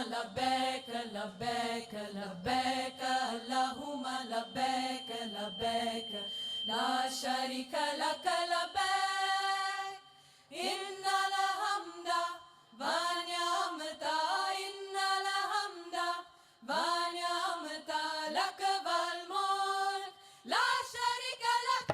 labbaik labbaik labbaik Allahumma labbaik labbaik la sharika lak labbaik innal hamda wa ni'mata innal hamda wa ni'mata lak wal mulk la sharika lak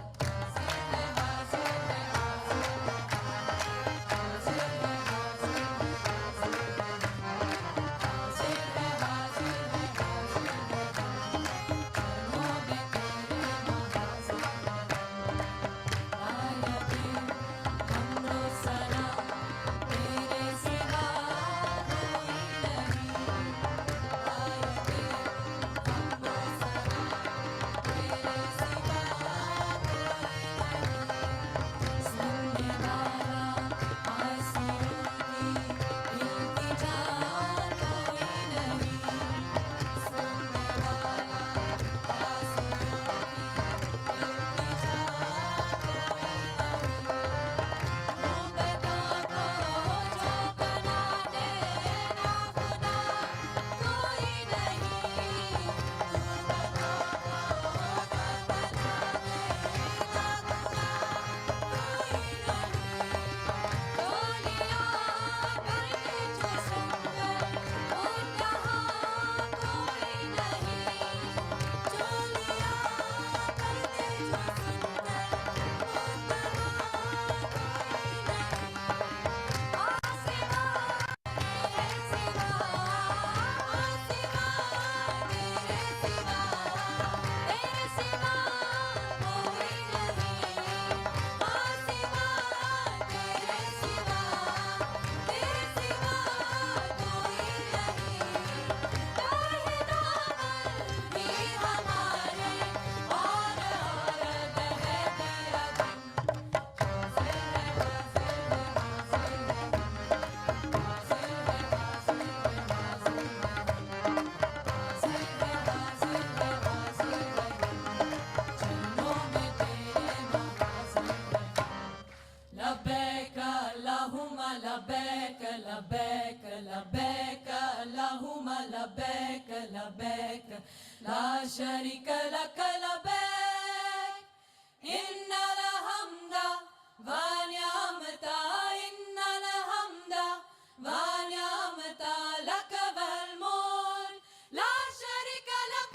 labbaik Allahumma labbaik labbaik labbaik Allahumma labbaik labbaik la sharika lak labbaik innal hamda wa ni'mata innal hamda wa ni'mata lak wal mulk la sharika lak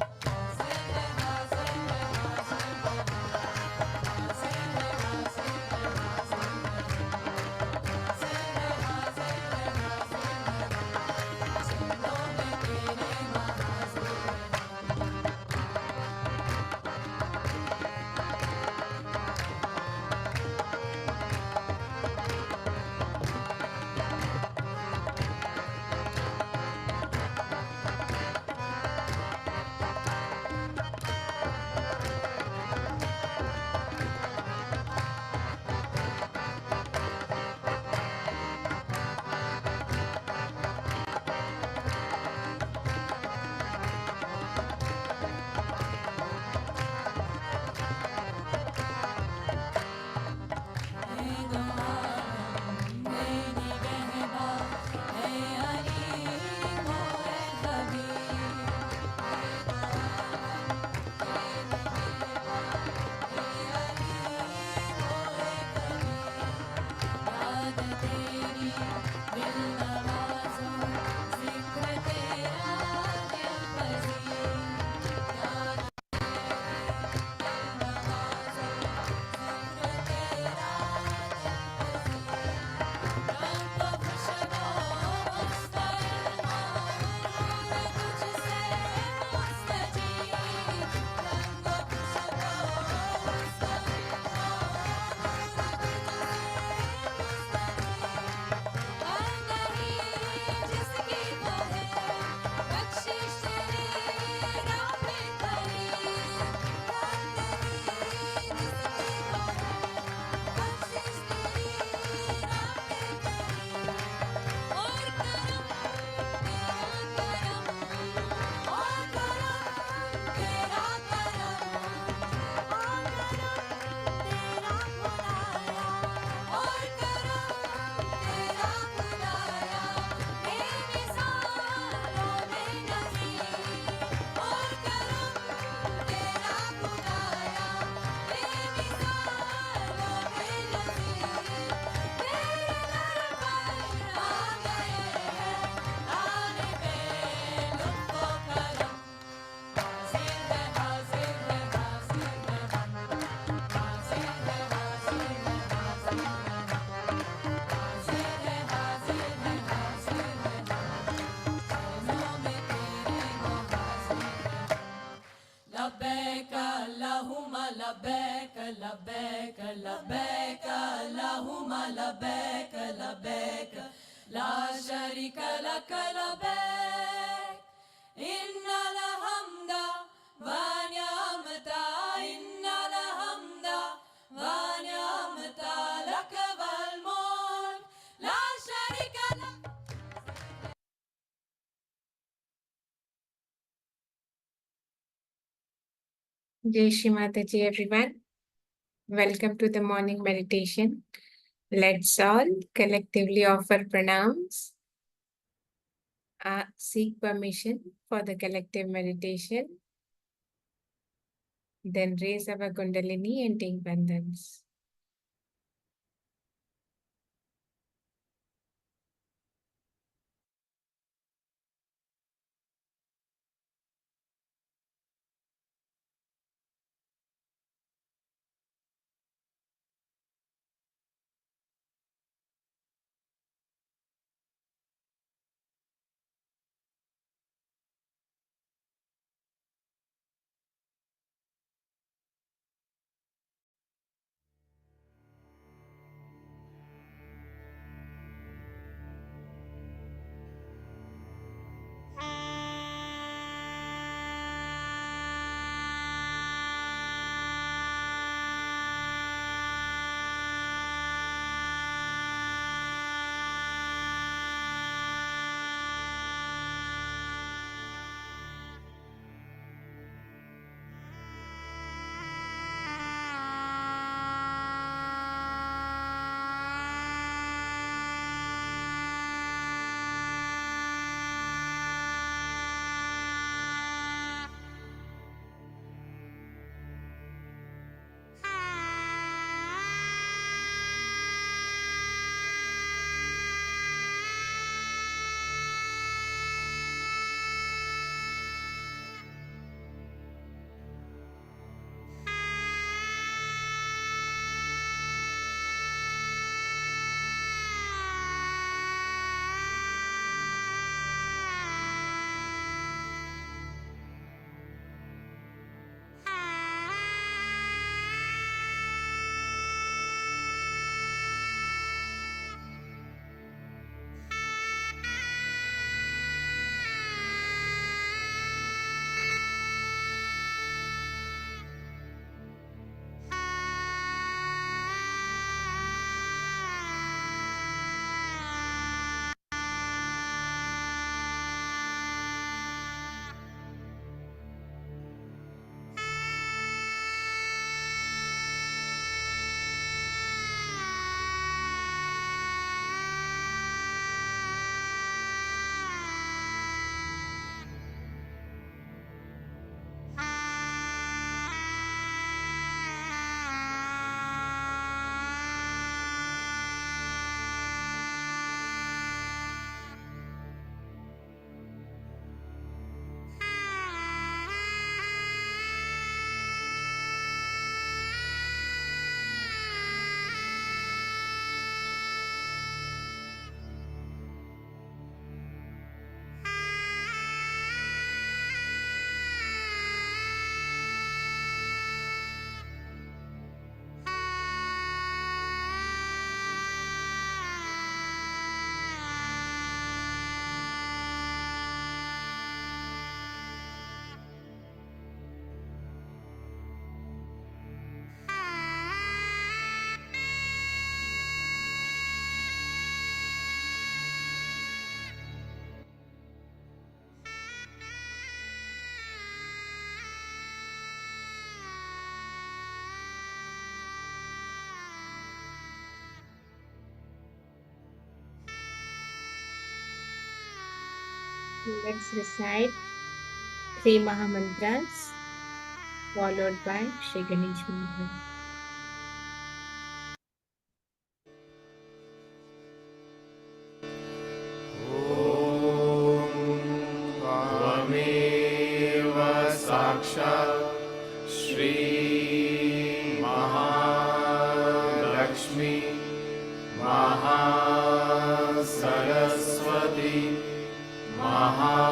labbaik labbaik la sharika lak labbaik innal hamda wa ni'mata innal hamda wa ni'mata lak wal mulk la sharika lak. Jai Shri Mataji, everyone. Welcome to the morning meditation. Let's all collectively offer pranams. Seek permission for the collective meditation. Then raise our Kundalini and take bandhans. Let's recite 3 Mahamantras followed by Shri Ganesh Mantra. त्वमेव साक्षात् श्री महालक्ष्मी महासरस्वती महाकाली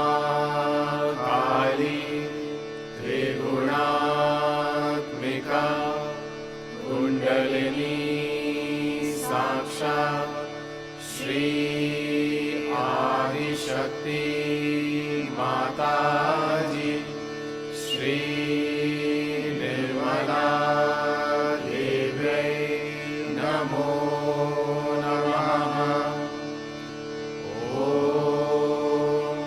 त्रिगुणात्मिका कुण्डलिनी साक्षात् Shri Adi Shakti Mataji, Shri Nirmala Deve Namo Namaha. Om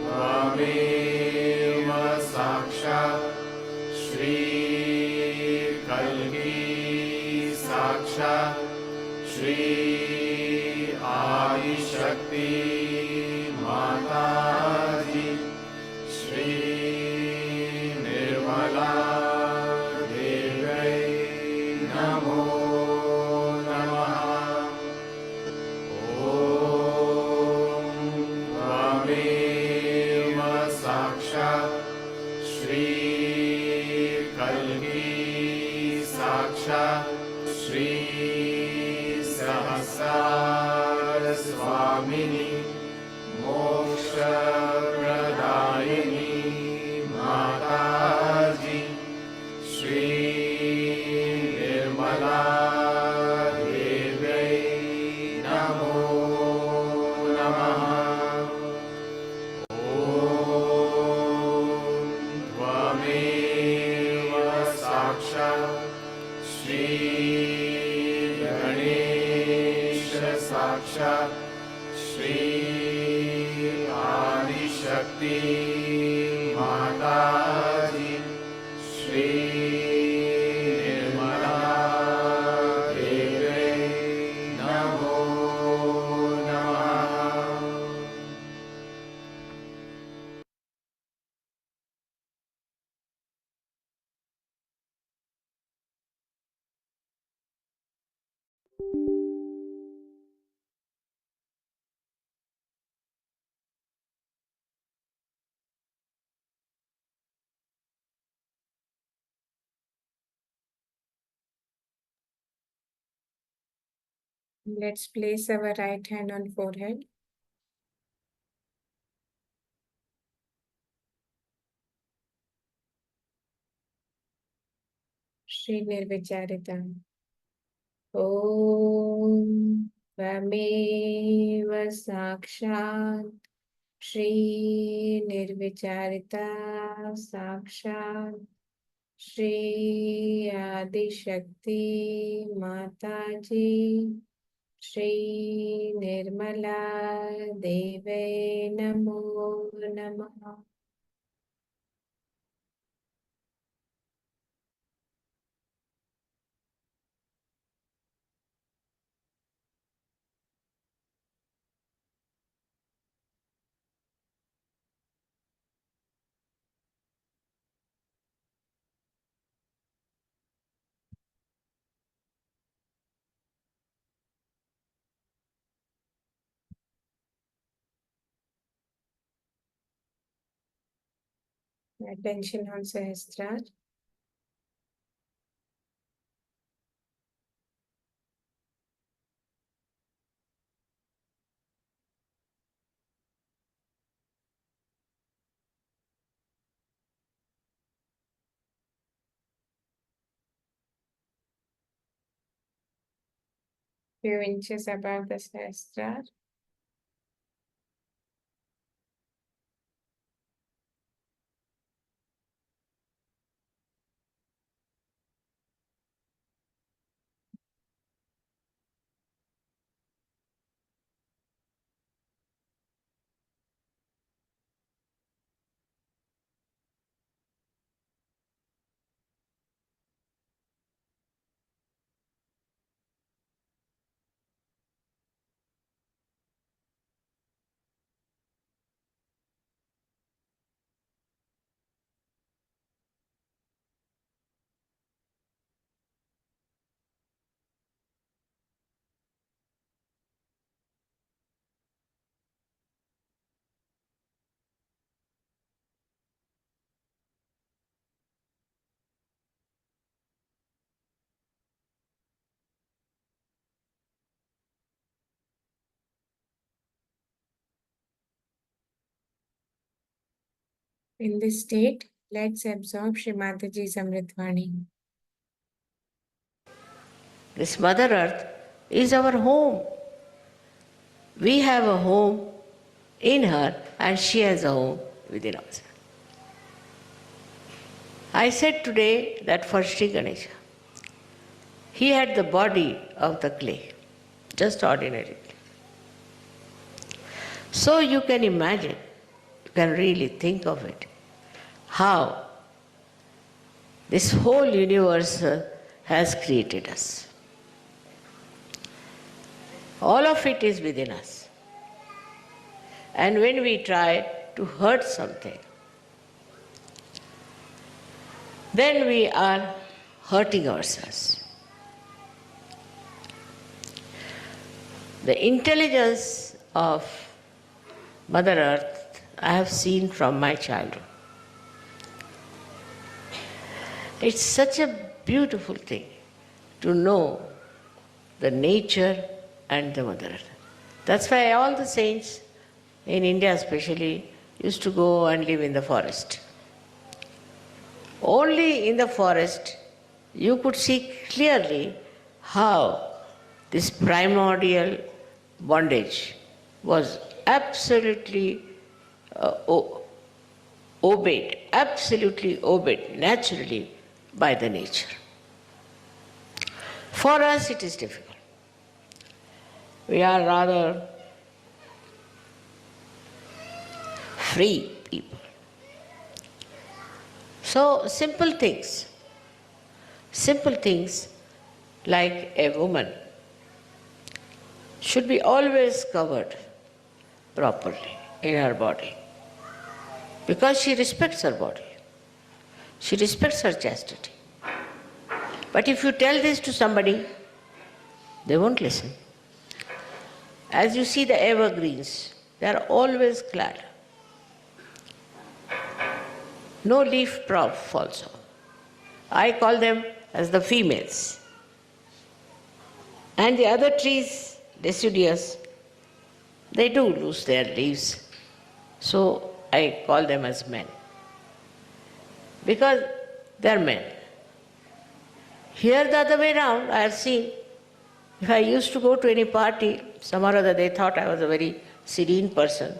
Tvameva Sakshat Shri Kalki Sakshat Shri Adi Shakti Mataji, Shri Nirmala Deve Namo Namaha. Om Tvameva Sakshat Shri Kalki Sakshat Shri Sahasara Swamini Moksha Pradayini Mataji, Shri Nirmala Deve Namo Namaha. Om Tvameva Sakshat Shri Ganesha Sakshat Shri Adi Shakti Mataji, Shri Nirmala Deve Namo Namaha. Let's place our right hand on forehead. Shri Nirvicharita. Om Tvameva Sakshat Shri Nirvicharita Sakshat Shri Adi Shakti Mataji, Shri Nirmala Deve Namo Namaha. Attention on Sahasrara. Few inches above the Sahasrara. In this state, let's absorb Shri Mataji's Amritvani. This Mother Earth is our home. We have a home in her and she has a home within us. I said today that for Sri Ganesha, he had the body of the clay, just ordinary. So you can imagine, you can really think of it, how this whole universe has created us. All of it is within us. And when we try to hurt something, then we are hurting ourselves. The intelligence of Mother Earth I have seen from my childhood. It's such a beautiful thing to know the nature and the Mother Earth. That's why all the saints, in India especially, used to go and live in the forest. Only in the forest you could see clearly how this primordial bondage was absolutely obeyed naturally by the nature. For us it is difficult. We are rather free people. So simple things like a woman should be always covered properly in her body, because she respects her body. She respects her chastity. But if you tell this to somebody, they won't listen. As you see the evergreens, they are always clad. No leaf prop falls off. I call them as the females. And the other trees, deciduous, they do lose their leaves. So I call them as men. Because they are men. Here the other way around, I have seen, if I used to go to any party, somehow or other they thought I was a very serene person.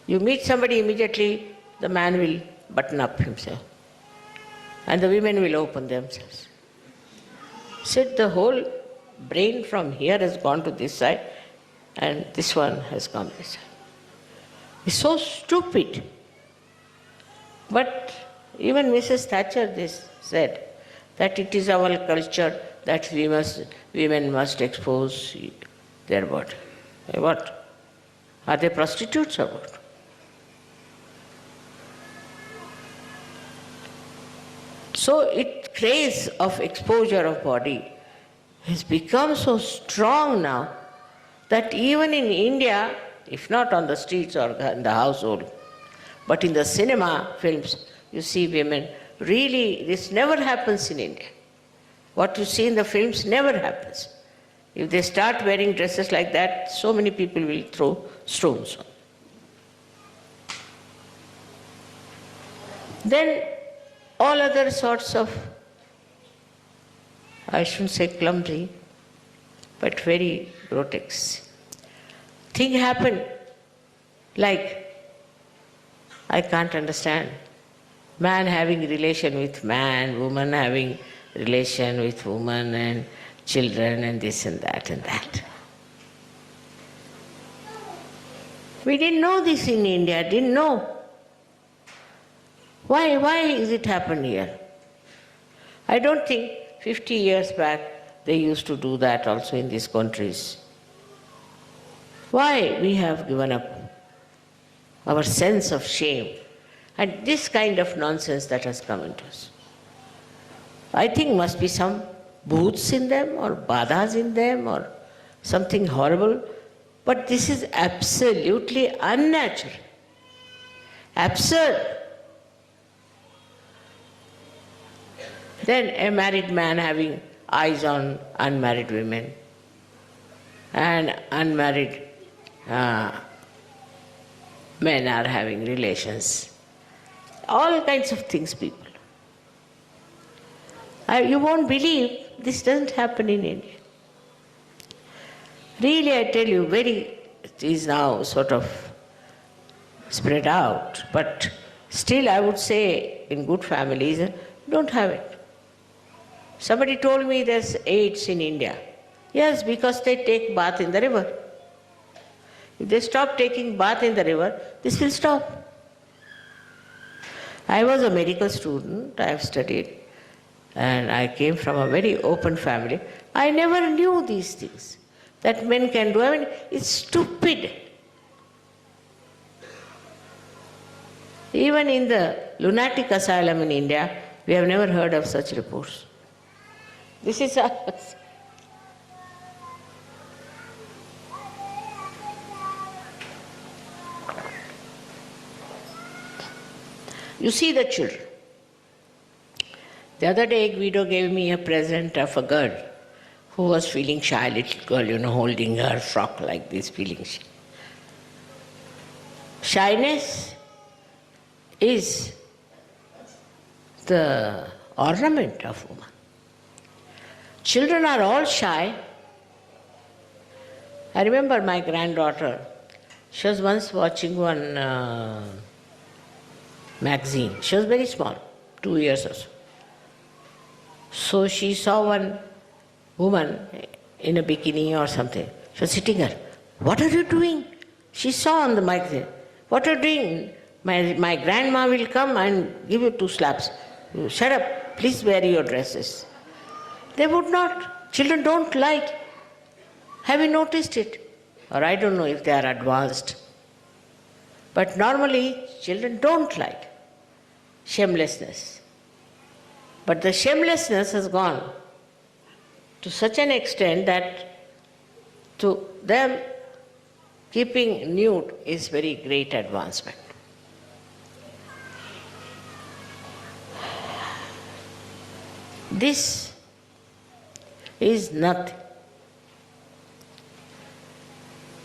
You meet somebody, immediately the man will button up himself. And the women will open themselves. So the whole brain from here has gone to this side, and this one has come this side. It's so stupid. But even Mrs. Thatcher this said that it is our culture that women must expose their body. What? Are they prostitutes or what? So it craze of exposure of body has become so strong now that even in India, if not on the streets or in the household, but in the cinema films, you see women. Really, this never happens in India. What you see in the films never happens. If they start wearing dresses like that, so many people will throw stones on. Then all other sorts of, I shouldn't say clumsy, but very grotesque thing happen, like, I can't understand, man having relation with man, woman having relation with woman, and children, and this and that and that. We didn't know this in India, didn't know. Why is it happened here? I don't think 50 years back they used to do that also in these countries. Why we have given up our sense of shame and this kind of nonsense that has come into us. I think must be some bhoots in them or badhas in them or something horrible, but this is absolutely unnatural, absurd. Then a married man having eyes on unmarried women, and unmarried men are having relations. All kinds of things, people. You won't believe this doesn't happen in India. Really, I tell you, very is now sort of spread out, but still I would say in good families, don't have it. Somebody told me there's AIDS in India. Yes, because they take bath in the river. If they stop taking bath in the river, this will stop. I was a medical student, I have studied, and I came from a very open family. I never knew these things that men can do. I mean, it's stupid. Even in the lunatic asylum in India, we have never heard of such reports. This is us. You see the children. The other day, Guido gave me a present of a girl who was feeling shy, little girl, holding her frock like this, feeling shy. Shyness is the ornament of woman. Children are all shy. I remember my granddaughter, she was once watching one magazine. She was very small, 2 years or so. So she saw one woman in a bikini or something. She was sitting there. What are you doing? She saw on the magazine. What are you doing? My grandma will come and give you 2 slaps. Shut up, please wear your dresses. They would not. Children don't like. Have you noticed it? Or I don't know if they are advanced. But normally, children don't like shamelessness. But the shamelessness has gone to such an extent that to them, keeping nude is very great advancement. This is nothing.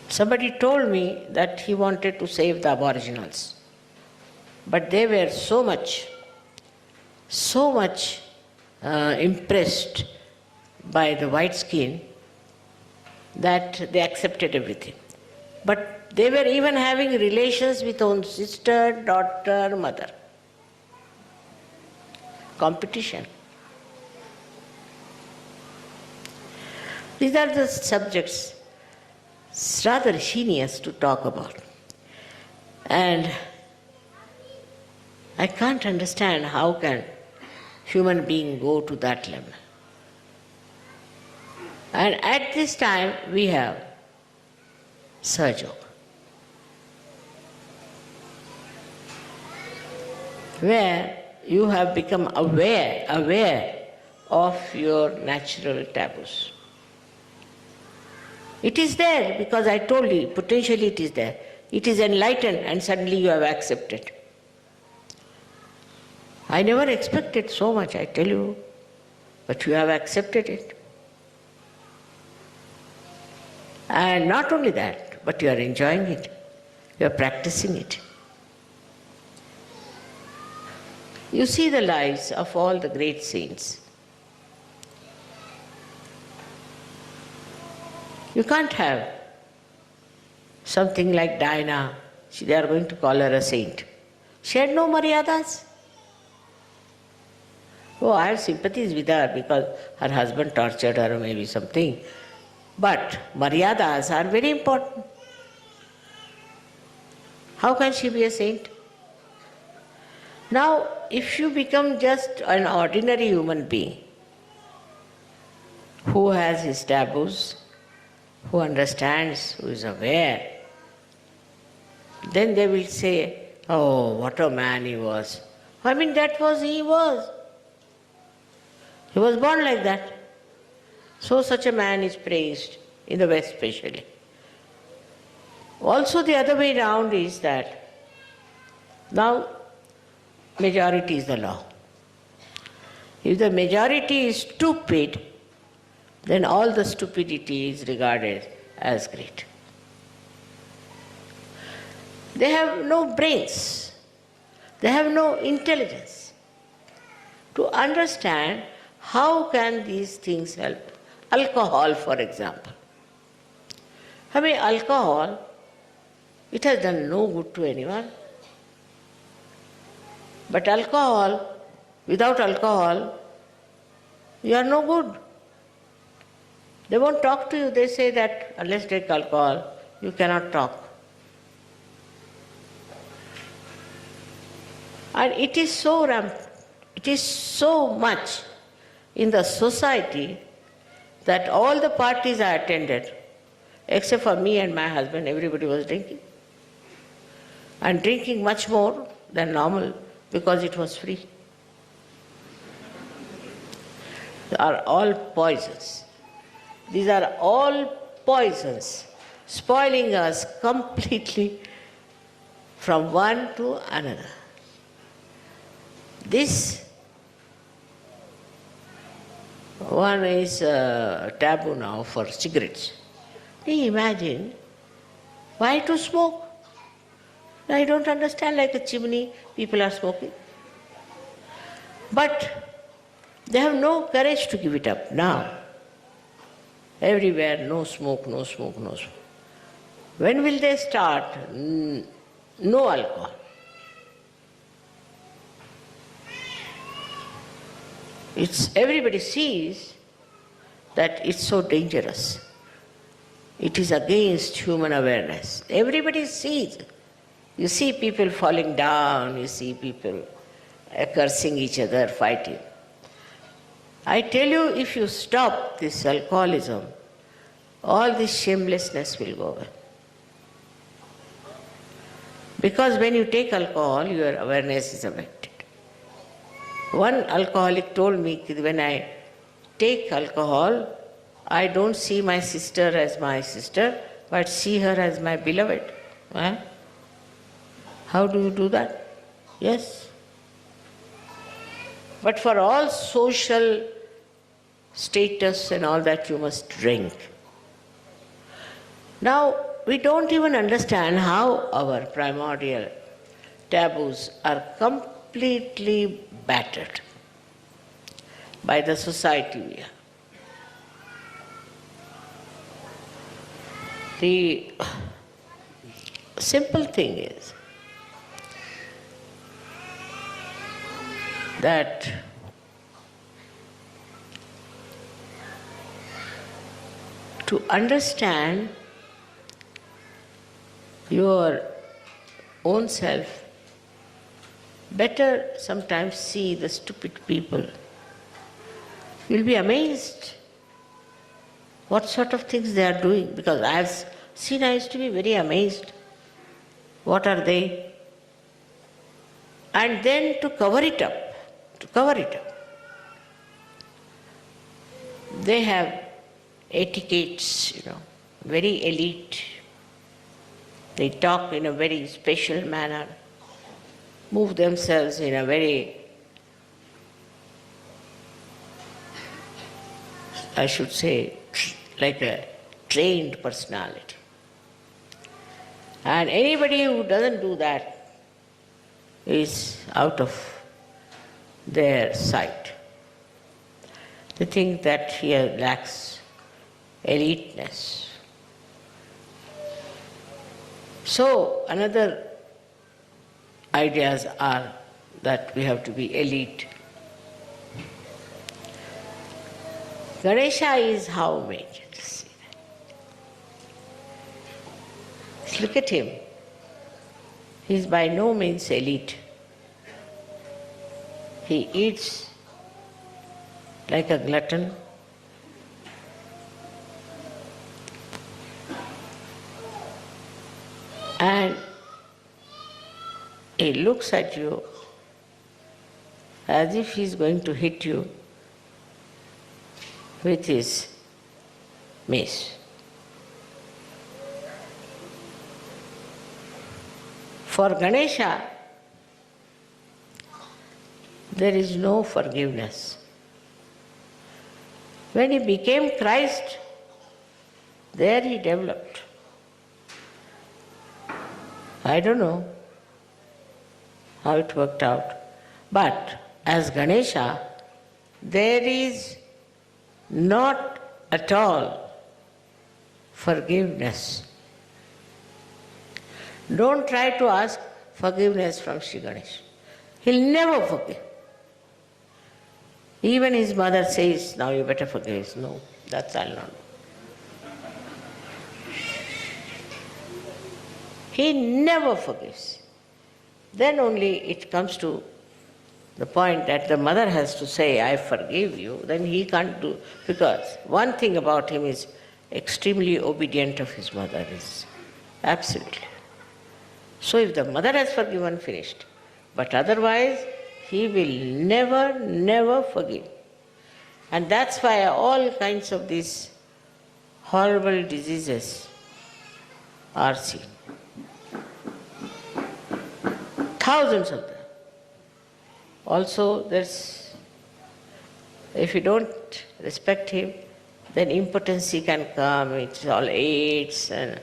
Somebody told me that he wanted to save the aboriginals, but they were so much impressed by the white skin that they accepted everything. But they were even having relations with own sister, daughter, mother. Competition. These are the subjects. It's rather heinous to talk about. And I can't understand how can human being go to that level. And at this time we have Sahaja Yoga, where you have become aware of your natural taboos. It is there because I told you, potentially it is there. It is enlightened and suddenly you have accepted. I never expected so much, I tell you, but you have accepted it. And not only that, but you are enjoying it. You are practicing it. You see the lives of all the great saints. You can't have something like Diana. They are going to call her a saint. She had no maryadas. Oh, I have sympathies with her because her husband tortured her or maybe something. But maryadas are very important. How can she be a saint? Now, if you become just an ordinary human being who has his taboos, who understands, who is aware, then they will say, oh, what a man he was. I mean, that was he was. He was born like that. So such a man is praised, in the West especially. Also the other way around is that now majority is the law. If the majority is stupid, then all the stupidity is regarded as great. They have no brains. They have no intelligence to understand how can these things help. Alcohol, for example. I mean, alcohol It has done no good to anyone. But alcohol, without alcohol, you are no good. They won't talk to you. They say that unless you take alcohol, you cannot talk. And it is so rampant, it is so much in the society that all the parties I attended, except for me and my husband, everybody was drinking. And drinking much more than normal because it was free. They are all poisons. These are all poisons, spoiling us completely from one to another. This one is taboo now for cigarettes. Can you imagine? Why to smoke? I don't understand, like a chimney, people are smoking. But they have no courage to give it up now. Everywhere, no smoke, no smoke, no smoke. When will they start? No alcohol. Everybody sees that it's so dangerous. It is against human awareness. Everybody sees. You see people falling down, you see people cursing each other, fighting. I tell you, if you stop this alcoholism, all this shamelessness will go away. Because when you take alcohol, your awareness is affected. One alcoholic told me that when I take alcohol, I don't see my sister as my sister, but see her as my beloved. Huh? How do you do that? Yes. But for all social status and all that, you must drink. Now, we don't even understand how our primordial taboos are completely battered by the society we are. The simple thing is that to understand your own self, better sometimes see the stupid people. You'll be amazed what sort of things they are doing, because I used to be very amazed. What are they? And then to cover it up, they have etiquettes, very elite. They talk in a very special manner, move themselves in a very, I should say, like a trained personality. And anybody who doesn't do that is out of their sight. They think that he lacks eliteness. So another ideas are that we have to be elite. Ganesha is how made? Look at him. He is by no means elite. He eats like a glutton. And he looks at you as if he is going to hit you with his mace. For Ganesha, there is no forgiveness. When he became Christ, there he developed. I don't know how it worked out. But as Ganesha, there is not at all forgiveness. Don't try to ask forgiveness from Sri Ganesh. He'll never forgive. Even his mother says, now you better forgive. No, that's I'll not do. He never forgives. Then only it comes to the point that the mother has to say, I forgive you, then he can't do, because one thing about him is extremely obedient of his mother, is absolutely. So if the mother has forgiven, finished. But otherwise, he will never, never forgive. And that's why all kinds of these horrible diseases are seen. Thousands of them. Also, if you don't respect him, then impotency can come, it's all AIDS and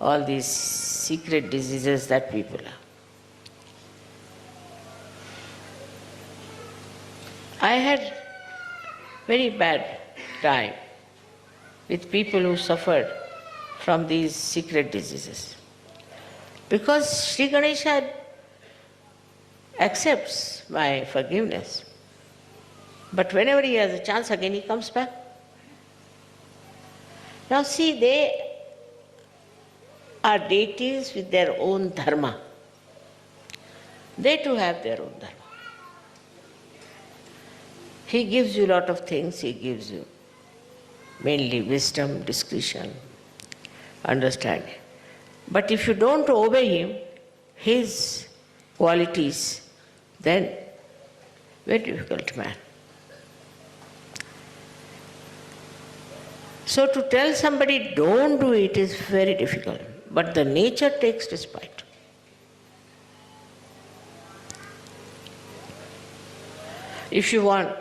all these secret diseases that people have. I had very bad time with people who suffered from these secret diseases. Because Sri Ganesha accepts my forgiveness, but whenever he has a chance again he comes back. Now see, they are deities with their own dharma. They too have their own dharma. He gives you a lot of things, he gives you mainly wisdom, discretion, understanding. But if you don't obey him, his qualities, then very difficult man. So to tell somebody don't do it is very difficult, but the nature takes despite. If you want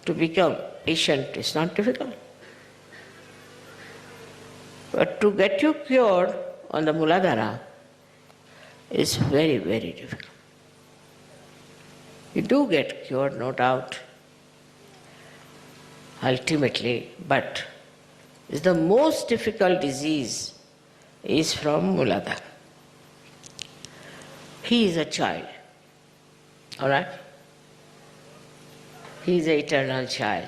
to become patient, it's not difficult. But to get you cured on the Muladhara is very, very difficult. You do get cured, no doubt, ultimately, but the most difficult disease is from Muladhara. He is a child, all right? He is an eternal child.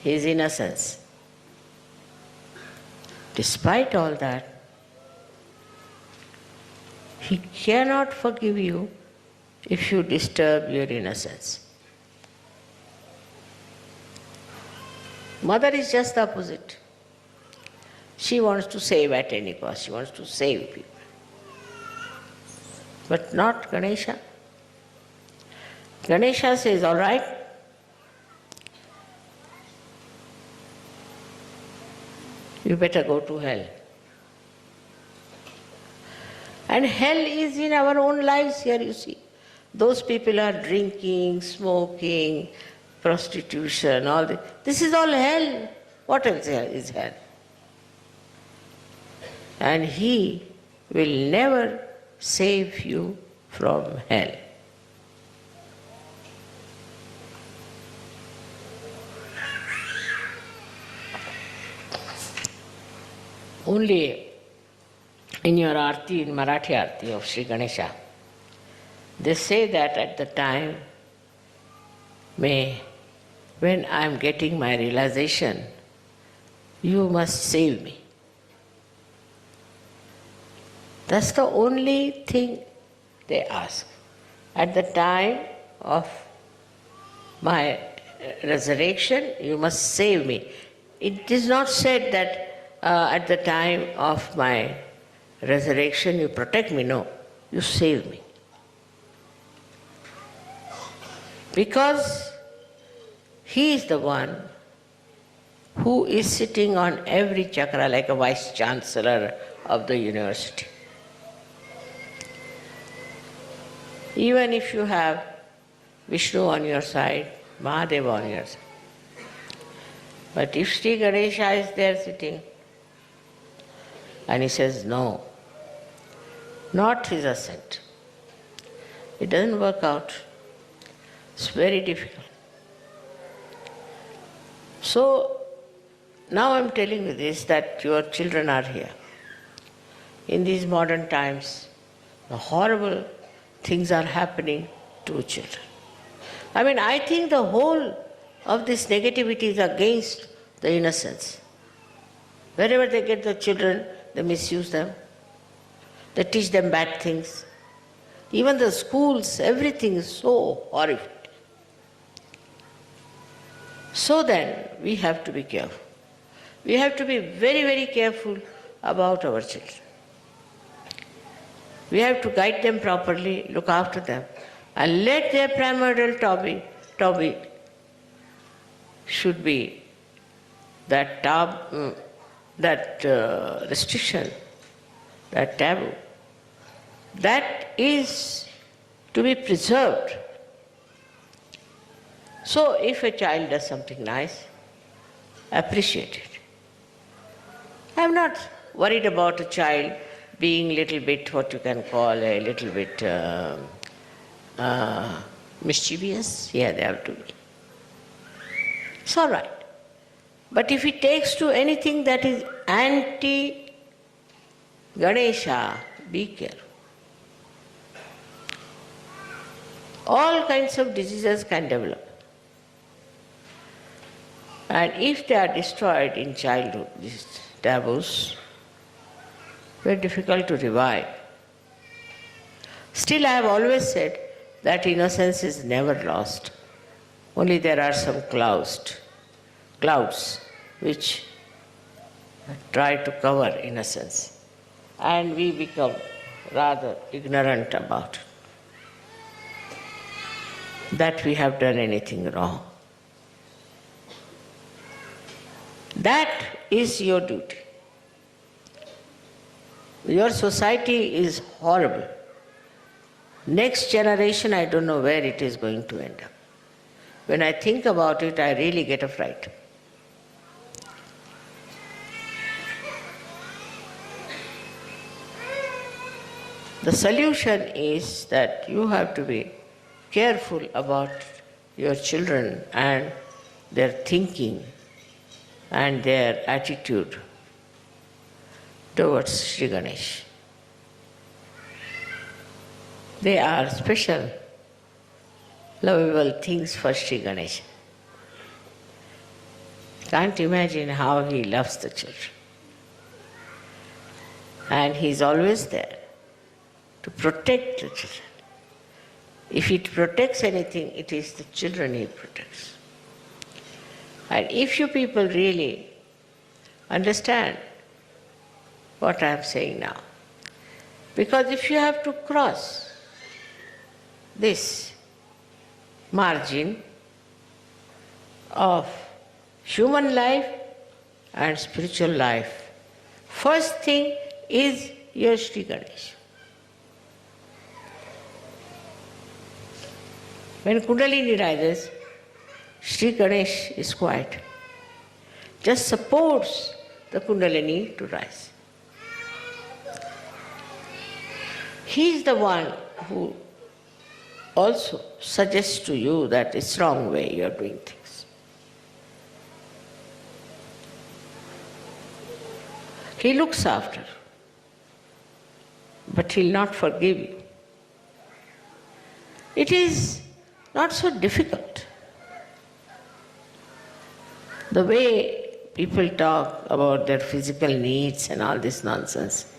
His innocence. Despite all that, he cannot forgive you if you disturb your innocence. Mother is just the opposite. She wants to save at any cost. She wants to save people. But not Ganesha. Ganesha says, all right, you better go to hell. And hell is in our own lives here, you see. Those people are drinking, smoking, prostitution, all this. This is all hell. What else is hell? And he will never save you from hell. Only in your arti, in Marathi arti of Sri Ganesha, they say that at the time when I am getting my realization, you must save me. That's the only thing they ask. At the time of my resurrection, you must save me. It is not said that at the time of my resurrection you protect me. No, you save me. Because he is the one who is sitting on every chakra like a vice chancellor of the university. Even if you have Vishnu on your side, Mahadeva on your side. But if Sri Ganesha is there sitting, and he says, no, not his ascent. It doesn't work out. It's very difficult. So, now I'm telling you this, that your children are here. in these modern times, the horrible things are happening to children. I mean, I think the whole of this negativity is against the innocence. Wherever they get the children, they misuse them. They teach them bad things. Even the schools, everything is so horrific. So then, we have to be careful. We have to be very, very careful about our children. We have to guide them properly, look after them, and let their primordial topic should be that restriction, that taboo. That is to be preserved. So if a child does something nice, appreciate it. I'm not worried about a child being a little bit, what you can call a little bit mischievous. Yeah, they have to be. It's all right. But if it takes to anything that is anti-Ganesha, be careful. All kinds of diseases can develop. And if they are destroyed in childhood, these taboos, very difficult to revive. Still, I have always said that innocence is never lost. Only there are some clouds which try to cover innocence. And we become rather ignorant about it, that we have done anything wrong. That is your duty. Your society is horrible. Next generation, I don't know where it is going to end up. When I think about it, I really get a fright. The solution is that you have to be careful about your children and their thinking and their attitude towards Sri Ganesh. They are special, lovable things for Sri Ganesh. Can't imagine how he loves the children. And he is always there to protect the children. If he protects anything, it is the children he protects. And if you people really understand what I am saying now, because if you have to cross this margin of human life and spiritual life, first thing is your Sri Ganesh. When Kundalini rises, Sri Ganesh is quiet, just supports the Kundalini to rise. He is the one who also suggests to you that it's wrong way you are doing things. He looks after, but he'll not forgive you. It is not so difficult. The way people talk about their physical needs and all this nonsense,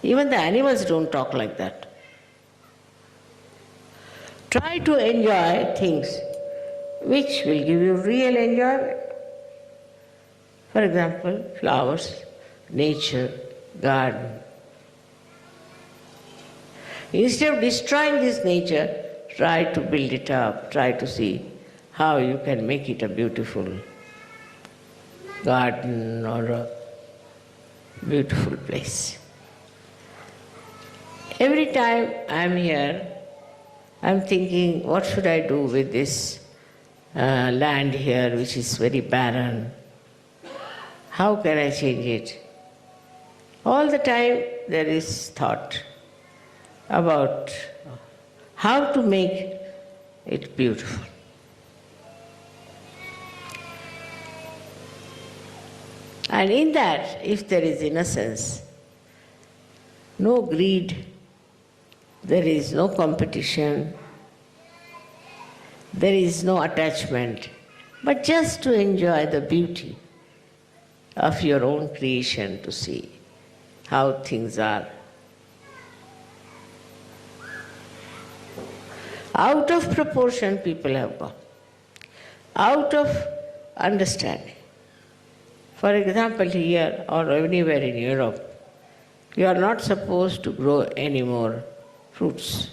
even the animals don't talk like that. Try to enjoy things which will give you real enjoyment. For example, flowers, nature, garden. Instead of destroying this nature, try to build it up, try to see how you can make it a beautiful garden or a beautiful place. Every time I'm here, I'm thinking, what should I do with this land here, which is very barren? How can I change it? All the time there is thought about how to make it beautiful. And in that, if there is innocence, no greed, there is no competition, there is no attachment, but just to enjoy the beauty of your own creation, to see how things are. Out of proportion people have gone, out of understanding. For example, here or anywhere in Europe, you are not supposed to grow any more fruits.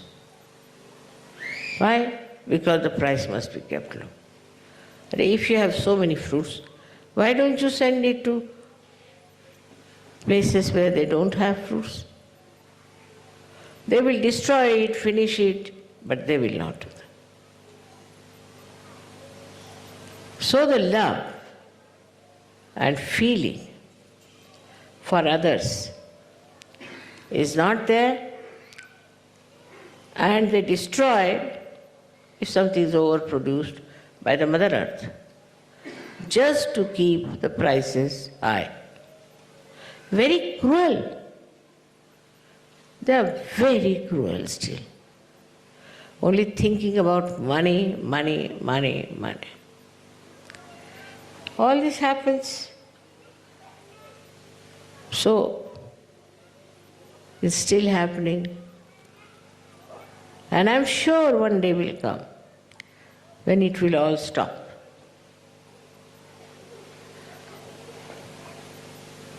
Why? Because the price must be kept low. But if you have so many fruits, why don't you send it to places where they don't have fruits? They will destroy it, finish it, but they will not do that. So the love and feeling for others is not there, and they destroy if something is overproduced by the Mother Earth, just to keep the prices high. Very cruel. They are very cruel still. Only thinking about money, money, money, money. All this happens. So, it's still happening. And I'm sure one day will come when it will all stop.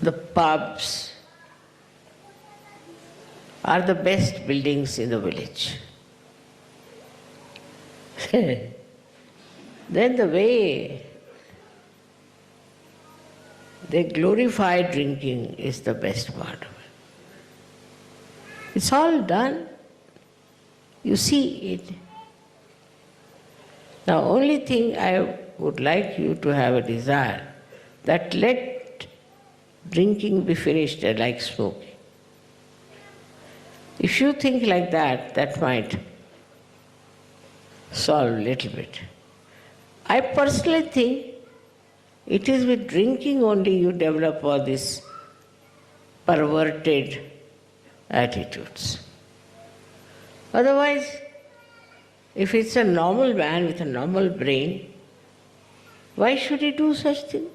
The pubs are the best buildings in the village. Then the way they glorify drinking is the best part of it. It's all done. You see it. Now, only thing I would like you to have a desire that let drinking be finished like smoking. If you think like that, that might solve a little bit. I personally think it is with drinking only you develop all these perverted attitudes. Otherwise, if it's a normal man with a normal brain, why should he do such things?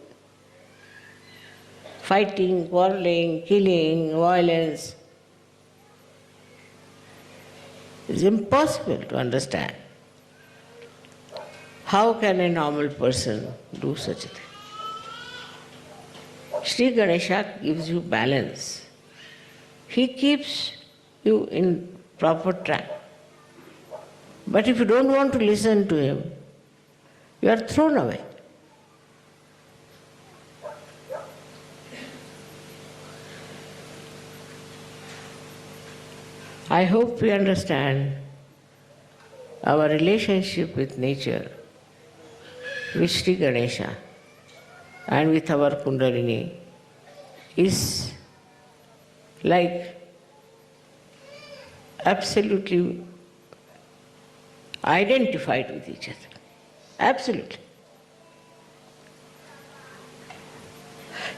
Fighting, quarreling, killing, violence. It's impossible to understand. How can a normal person do such a thing? Sri Ganesha gives you balance. He keeps you in proper track. But if you don't want to listen to him, you are thrown away. I hope we understand our relationship with nature, with Sri Ganesha, and with our Kundalini is like absolutely identified with each other. Absolutely.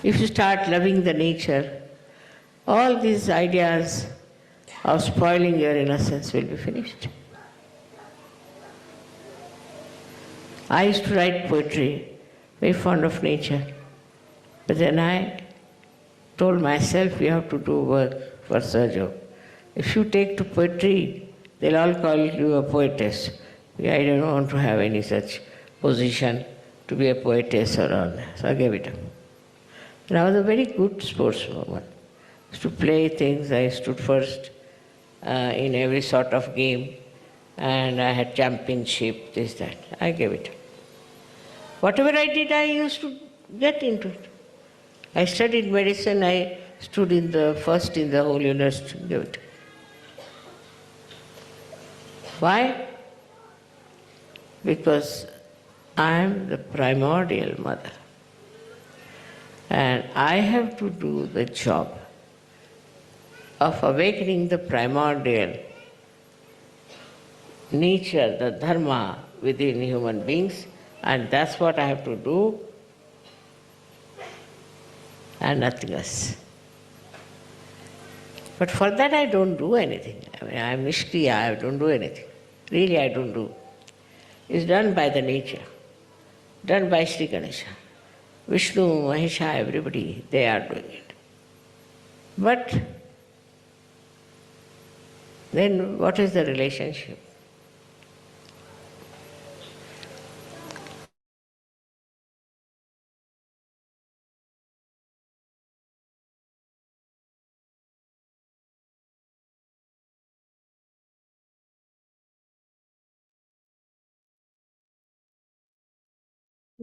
If you start loving the nature, all these ideas of spoiling your innocence will be finished. I used to write poetry, very fond of nature. But then I told myself, you have to do work for Sahaja Yoga. If you take to poetry, they'll all call you a poetess. I don't want to have any such position to be a poetess or all that. So I gave it up. And I was a very good sportswoman. I used to play things. I stood first in every sort of game. And I had championship, this, that. I gave it up. Whatever I did, I used to get into it. I studied medicine. I stood in the first in the whole university. Gave it. Why? Because I am the primordial mother. And I have to do the job of awakening the primordial nature, the dharma within human beings, and that's what I have to do, and nothing else. But for that I don't do anything. I mean, I'm Nishkriya, I don't do anything. Really, I don't do. It's done by the nature, done by Sri Ganesha. Vishnu, Mahisha, everybody, they are doing it. But then what is the relationship?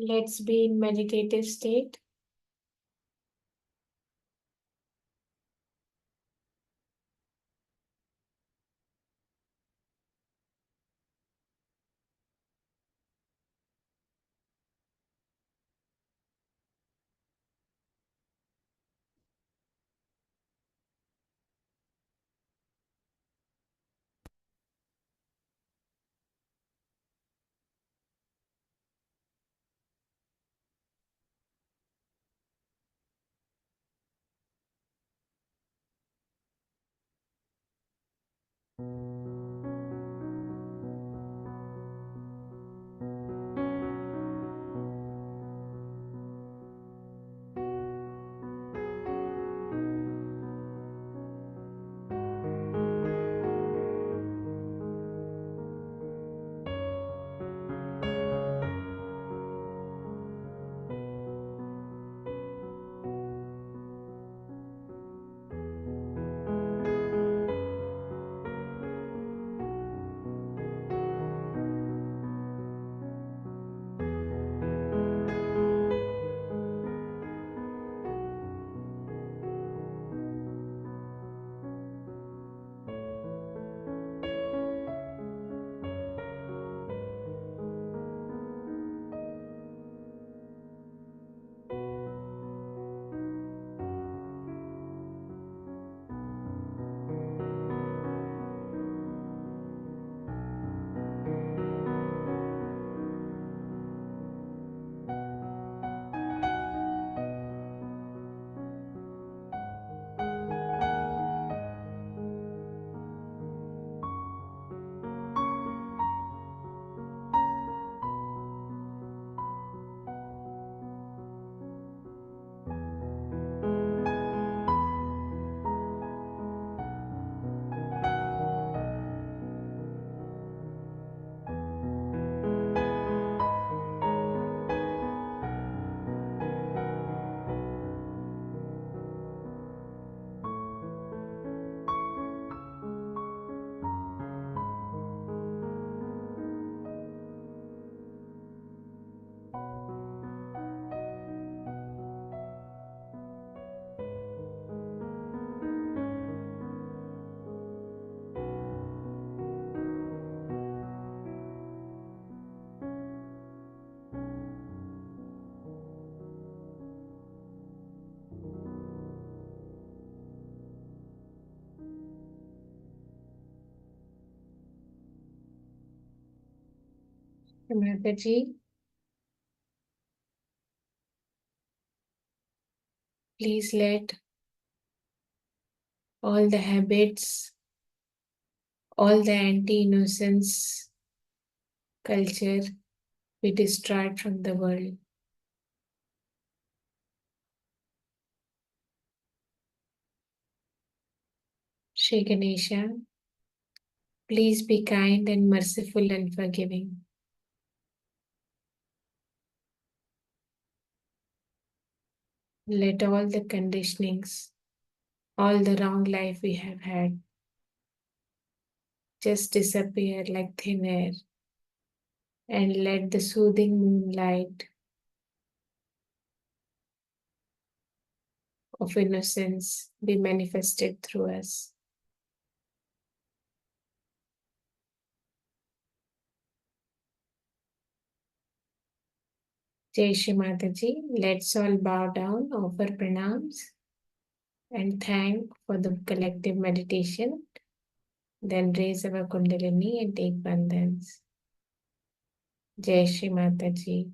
Let's be in meditative state. Mataji, please let all the habits, all the anti-innocence culture be destroyed from the world. Shri Ganesha, please be kind and merciful and forgiving. Let all the conditionings, all the wrong life we have had, just disappear like thin air, and let the soothing moonlight of innocence be manifested through us. Jai Shri Mataji, let's all bow down, offer pranams, and thank for the collective meditation. Then raise our Kundalini and take bandhans. Jai Shri Mataji.